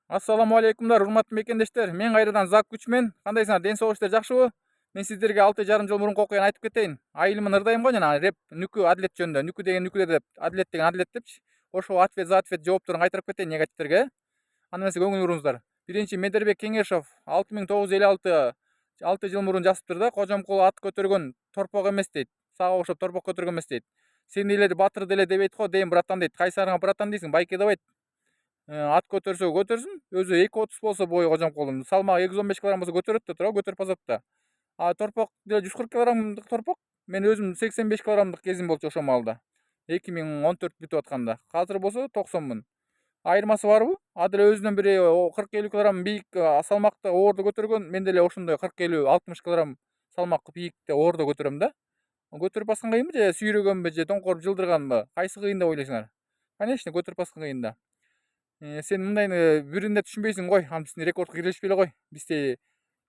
Ассаламу алейкумдар, урматтуу мекендештер. Мен кайрадан Зак Күчмен. Кандайсыңар? Ден соолук иштер жакшыбы? Мен сиздерге 6,5 жыл мурунку окуяны айтып кетейин. Айылымын ырдайм го жана реп нүкү адилет жөнүндө. Нүкү деген нүкүлөр деп, адилет деген адилет депчи. Ошол ответ за ответ жоопторун кайтарып кетейин негативтерге. Аны эмесе көңүл буруңуздар. Биринчи Медербек Кеңешов 6956 6 жыл мурун жазыптыр да, кожомкул ат көтөргөн торпок эмес дейт. Сага окшоп торпок көтөргөн эмес дейт. Сен деле батыр деле дебейт го, дейм братан дейт. Кайсарыңа братан дейсиң, байке дебайт. Ат көтөрсө көтөрсүн, өзү 2,30 болсо бою кожомкулдун, салмагы 215 кг болсо көтөрөт да туурабы, көтөрүп басат да. Торпок деле 140 кгдык торпок. Мен өзүм 85 кгдык кезим болчу ошол маалда. 2014 бүтүп атканда. Азыр болсо 90мун. Айырмасы барбы? А деле өзүнөн бири 40-50 кг бийик салмакта оорду көтөргөн, мен деле ошондой 40-50-60 кг салмак бийикте оорду көтөрөм да. Көтөрүп баскан кыйынбы же сүйрөгөнбү же доңкоруп жылдырганбы? Кайсы кыйын деп ойлойсуңар? Конечно, көтөрүп баскан кыйын да. Сен мындайны биринде түшүнбөйсүң ғой, биздин рекордко киришпей эле кой. Бизде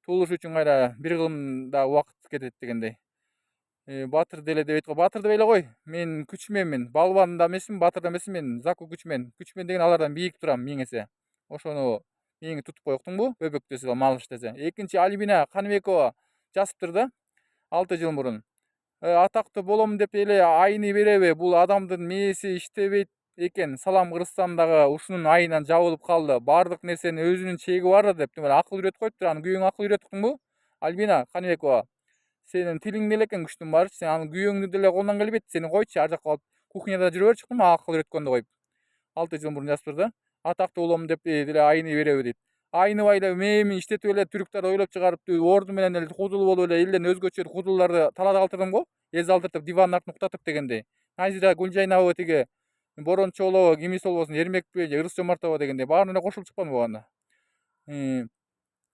туулуш үчүн кайра бир кылым да убакыт кетет дегендей. Батыр деле дебейт го, батыр дебей эле кой. Мен күчменмин, балбан да эмесмин, батыр да эмесмин, мен Заку күчмен. Күчмен деген алардан бийик турам 1000 эсе. Ошону мээңе тутуп кой, уктуңбу? Бөбөк десе, малыш десе. Экинчи Альбина Каныбекова жазыптыр да 6 жыл мурун. Атактуу болом деп эле айны береби? Бул адамдын мээси иштебейт экен. Салам Кыргызстандагы ушунун айынан жабылып калды. Баардык нерсенин өзүнүн чеги бар деп акыл үйрөтүп коюптур. Аны күйөөңө акыл үйрөтүп уктуңбу? Альбина Каныбекова. Сенин тилиң деле экен күчтүн баарычы. Сен аны күйөөңдү деле колдон келбейт. Сени койчу ар жакка алып кухняда жүрө берчи уктуңбу? Акыл үйрөткөндү коюп. 6 жыл мурун жазыптыр да. Атактуу болом деп деле айны береби дейт. Айныбай эле мээми иштетип эле түрктөр ойлоп чыгарып орду менен эле худул болуп эле элден өзгөчө худулдарды талаада калтырдым го. Эз алдыртып дивандын артына уктатып дегендей. Назира Гүлжайнабова тиги Борончолова, Кимисол болсун, Эрмекпи же Ырыс Жомартова дегендей баарына эле кошулуп чыкпадымбы анда?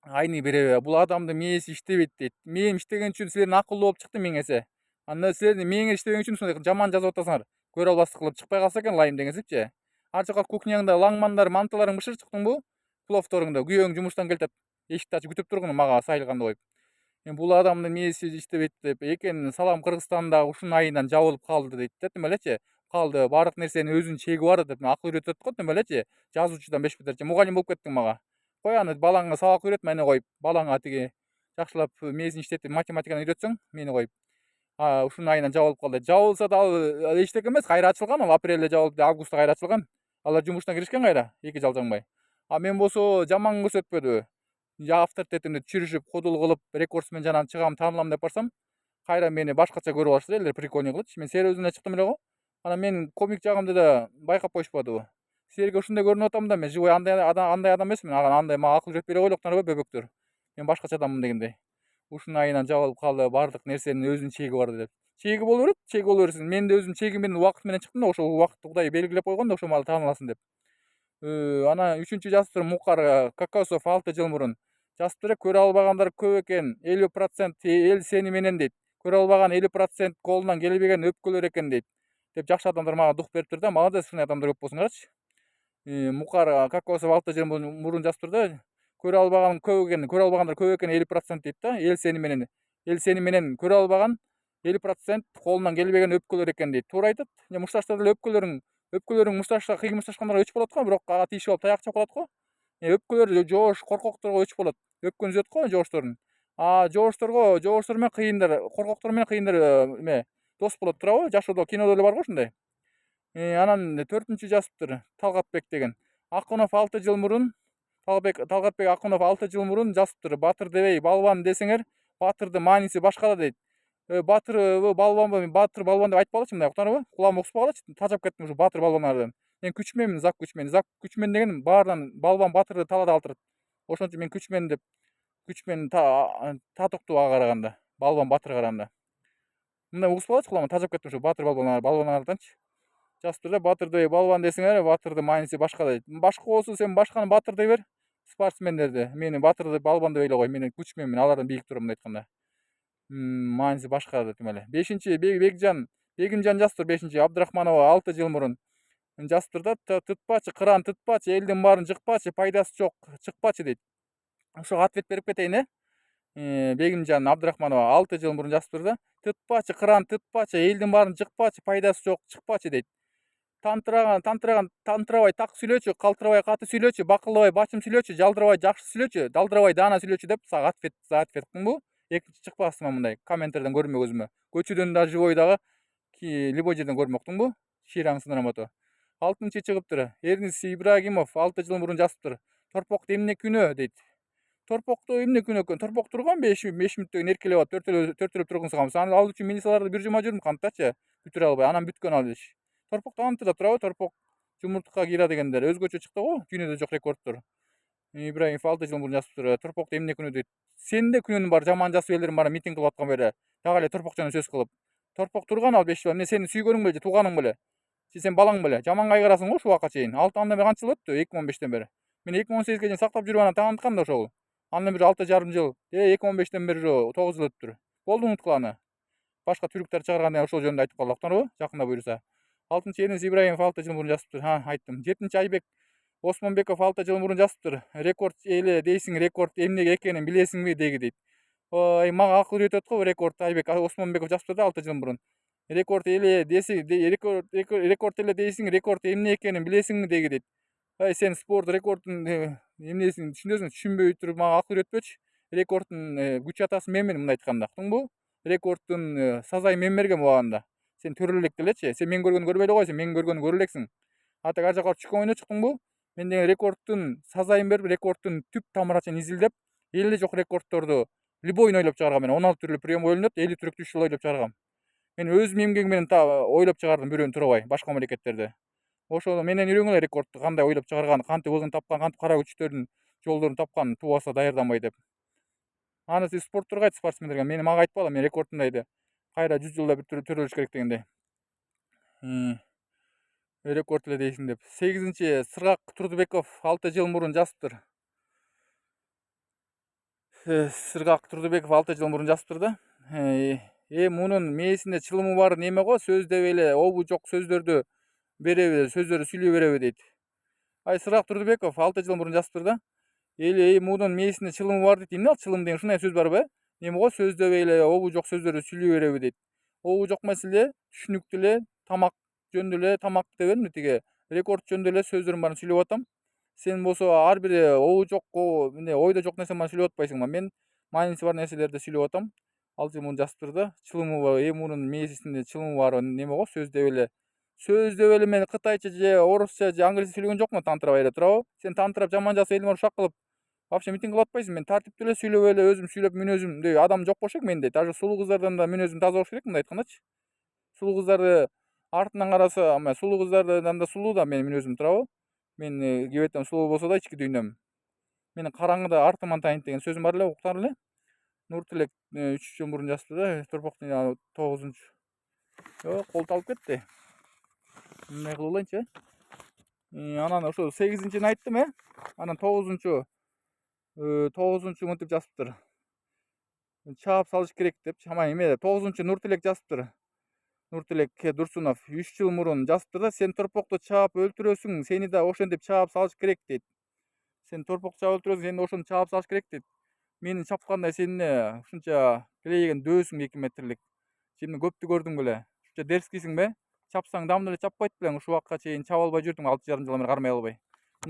Айны береби? Бул адамдын мээси иштебейт дейт. Мээм иштеген үчүн силердин акылдуу болуп чыкты 1000 эсе. Анда силердин мээңер иштебеген үчүн ушундай жаман жазып атасыңар. Көрө албастык кылып чыкпай калса экен лайым дегенсипчи. Ар жака кухняңда лаңмандар, мантыларың бышыр чыктыңбы? Пловторуңда күйөөң жумуштан келип эшикти ачып күтүп тургун мага сайылганды коюп. Бул адамдын мээси иштебейт деп экен. Салам Кыргызстанда ушунун айынан жабылып калды дейт да, тим элечи. Калды, баардык нерсенин өзүнүн чеги бар деп акыл үйрөтөт го, тим элечи. Жазуучудан бешбетер мугалим болуп кеттиң мага. Кой аны балаңа сабак үйрөтмө мени коюп. Балаңа тиги жакшылап мээсин иштетип математиканы үйрөтсөң, мени коюп. Ушунун айынан жабылып калды. Жабылса да ал эчтеке эмес, кайра ачылган ал апрелде жабылып, августта кайра ачылган. Алар жумушуна киришкен кайра, 2 жалжаңбай. Мен болсо жаман көрсөтпөдү. Авторитетимди түшүрүшүп, худул кылып, рекордсмен жанагы чыгам, таанылам деп барсам, кайра мени башкача көрүп алышты элдер, прикольный кылычы. Мен серьезный чыктым эле го. Анан мен комик жагымды да байкап коюшпадыбы? Силерге ушундай көрүнүп атам да, мен живой андай адам эмесмин. Андай мага акыл үйрөтпөй эле койлуңар бөбөктөр. Мен башкача адаммын дегендей. Ушунун айынан жабылып калды, баардык нерсенин өзүнүн чеги бар деп. Чеги боло берет, чеги боло берсин. Мен да өзүмдүн чегим убакыт менен чыктым да, ошол убакытты Кудай белгилеп койгон да, ошол маал тааныласың деп. Анан үчүнчү жазыптыр Мукар Кокосов 6 жыл мурун. Жазыптыр, көрө албагандар көп экен, 50% эл сени менен дейт. Көрө албаган 50% колунан келбеген өпкөлөр экен дейт. Деп жакшы адамдар мага дух бериптир да, молодец, ушундай адамдар көп болсуңарчы. Мукар Кокосов 6 жыл мурун жазыптыр да. Көрө албаган көп экен, көрө албагандар көп экен 50% дейт да. Эл сени менен, эл сени менен көрө албаган 50% колунан келбеген өпкөлөр экен дейт. Туура айтат. Мушташта деле өпкөлөрүң мушташка, кыйын мушташкандарга өчүп калат го, бирок ага тийишип алып таяк чапкылат го. Өпкөлөр жоош, коркокторго өчүп калат. Өпкөнү үзөт го жоошторун. Жооштор менен кыйындар, коркоктор менен кыйындар эме дос болот туурабы? Жашоодо кинодо деле бар го ушундай. Анан 4-үнчү жазыптыр Талгатбек деген. Акунов 6 жыл мурун, Талгатбек Акунов 6 жыл мурун жазыптыр. Батыр дебей балбан десеңер, батырдын мааниси башкада дейт. Батырбы, балбанбы? Мен батыр, балбан деп айтпагылачы, мындай уктанабы? Кулагыма уксуп калгылачы. Тажап кеттим ушу батыр, балбандардан. Мен күчменмин, Зак күчмен. Зак күчмен деген баарынан балбан, батырды талаада калтырат. Ошон үчүн мен күчмен деп, күчмен татыктуу ага караганда, балбан, батырга караганда. Мындай угуп калгылачы кулагыма, тажап кеттим ушу батыр, балбандарданчы. Жазыптыр да, батыр дебей балбан десеңер, батырдын мааниси башкада дейт. Башка болсо сен башканы батыр дей бер. Спортсмендерди. Мени батыр деп, балбан дебей эле кой. Мен күчменмин, алардан бийик турам мындай айтканда. Мааниси башка дейт эле. 5-инчи Бегимжан жазыптыр 5-инчи Абдрахманова 6 жыл мурун. Жазыптыр да, тытпачы, кыран тытпачы, элдин баарын жыкпачы, пайдасы жок, чыкпачы дейт. Ошого ответ берип кетейин. Бегимжан Абдрахманова 6 жыл мурун жазыптыр да. Тытпачы, кыран тытпачы, элдин баарын жыкпачы, пайдасы жок, чыкпачы дейт. тантырабай так сүйлөчү, калтырабай каты сүйлөчү, бакылдабай бачым сүйлөчү, жалдырабай жакшы сүйлөчү, далдырабай даана сүйлөчү деп сага ответ кылдыңбы? Экинчи чыкпаксыңбы мындай комменттерден көрмөк өзүмө. Көчөдөн да живой дагы любой жерден көрмөктүңбү? Шираңы сынамото. 6-нчы чыгыптыр. Эрнис Ибрагимов 6 жыл мурун жазыптыр. Торпокто эмне күнөө дейт. Торпокто эмне күнөө экен? Торпок турган 5 мүнөттөн эркелеп алып төртөлөп тургунсуңамыз. Аны ал үчүн милицияларды бир жума жүрдүм кантачы бүтүрө албай. Анан бүткөн ал иш. Торпокто антыда турабы? Торпок жумуртка кира дегендер өзгөчө чыкты го. Дүйнөдө жок рекордтор. Ибрагимов 6 жыл мурун жазыптыр. Торпокто эмне күнөө дейт. Сенде күнөөнүң бар, жаман жасып элдер бара митинг кылып аткан бери. Дагы эле торпок жана сөз кылып. Торпок турган ал 5 жыл. Эмне сени сүйгөнүң беле, тууганың беле? Сен балаң беле? Жаман кайгырасың го ушул убакка чейин. Андан бери канча жыл өттү? 2015тен бери. Мен 2018ге чейин сактап жүрүп анан таанткан да ошол. Андан бери 6,5 жыл. 2015тен бери 9 жыл өттүр. Болду унуткула аны. Башка түрктөр чыгарганда ошол жөнүндө айтып калдык токтор жакында буюрса. 6-нчы Эрнис Ибрагимов 6 жыл мурун жазыптыр. Айттым. 7-нчи Айбек Осмонбеков 6 жыл мурун жазыптыр. Рекорд эле дейсиң, рекорд эмне экенин билесиңби деги дейт. Ой, мага акыл үйрөтөт го рекорд. Айбек Осмонбеков жазыптыр да 6 жыл мурун. Рекорд эле деси, рекорд эле дейсиң, рекорд эмне экенин билесиңби деги дейт. Сен спорт рекордун эмнесин түшүнөсүң, түшүнбөй туруп мага акыл үйрөтпөчү. Рекорддун күч атасы менмин мындай айтканда, уктуңбу? Рекорддун сазайы мен бергем убагында. Сен көрө элек делечи. Сен мен көргөнү көрбөй эле койсуң, мен көргөнү көрө элексиң. Ар жака чүкөн ойноо чуктуңбу? Мен деген рекорддун сазайын берип, рекорддун түп тамырын изилдеп, эле жок рекордторду любойун ойлоп чыгаргам. Мен 16 түрлүү прием ойлонот, 50 түрүктүү ушул ойлоп чыгаргам. Мен өзүм эмгегим менен ойлоп чыгардым бирөөнү турабай, башка мамлекеттерде. Ошону менен үйрөнгүлө рекордду кандай ойлоп чыгарган, кантип ызын тапкан, кантип кара күчтөрдүн жолдорун тапкан, тубаса даярданбай деп. Аны сиз спортторго айт, спортсмендерге. Мага айтпагыла, мен рекордундайды. Кайра 100 жылда бир төрөлүш керек дегендей. Рекорд эле дейсиң деп. 8-нчи Сыргак Турдубеков 6 жыл мурун жазыптыр. Сыргак Турдубеков 6 жыл мурун жазыптыр да. Мунун мээсинде чылымы бар неме го, сөз деп эле обу жок сөздөрдү береби, сөздөрдү сүйлөй береби дейт. Сыргак Турдубеков 6 жыл мурун жазыптыр да. Мунун мээсинде чылымы бар дейт. Эмне ал чылым деген ушундай сөз барбы? Неме го, сөз деп эле обу жок сөздөрдү сүйлөй береби дейт. Обу жок эмес эле, түшүнүктүү эле, тамак жөнүндө эле, тамак дебедимби тиги, рекорд жөнүндө эле сөздөрдүн баарын сүйлөп атам. Сен болсо ар бир обу жок, эмне ойдо жок нерсенин баарын сүйлөп атпайсыңбы? Мен мааниси бар нерселерди сүйлөп атам. 6 жыл мурун жазыптыр да. Чылымы бар, мунун мээсисинде чылымы бар неме го, сөз деп эле. Сөз деп эле мен кытайча же орусча же англисче сүйлөгөн жокмун тантырабай эле турабы? Сен тантырап жаман жасап элиң барып ушак кылып вообще митинг кылып атпайсың. Мен тартиптүү эле сүйлөп эле өзүм сүйлөп мүнөзүмдөй адам жок болуш керек менде. Даже сулуу кыздардан да мүнөзүм таза болуш керек, мындай айткандачы. Сулуу кыздарды артынан караса, сулуу кыздардан да сулуу да менин мүнөзүм турабы? Мен кебетем сулуу болсо да ички дүйнөм. Менин караңгыда артыман тайынт деген сөзүм бар эле, уктар эле. Нуртилек 3 жыл мурун жазыптыр да. Торпоктун 9-нчу. Жок, кол талып кетти. Эмне кылып элейинчи? Анан ошо 8-нчини айттым, Анан 9-нчу мынтип жазыптыр. Чаап салыш керек деп. Эме 9-нчу Нуртилек жазыптыр. Нуртилек Дурсунов 3 жыл мурун жазыптыр да. Сен торпокту чаап өлтүрөсүң, сени да ошентип чаап салыш керек дейт. Сен торпокту чаап өлтүрөсүң, сени да ошентип чаап салыш керек дейт. Мени чапканда сен эмне ушунча килейген дөөсүң 2 метрлик. Сен көптү көрдүң беле? Ушунча дерзкийсиңби? Чапсаң дам деле чаппайт белең. Ушул убакка чейин чаба албай жүрдүң 6,5 жыл кармай албай.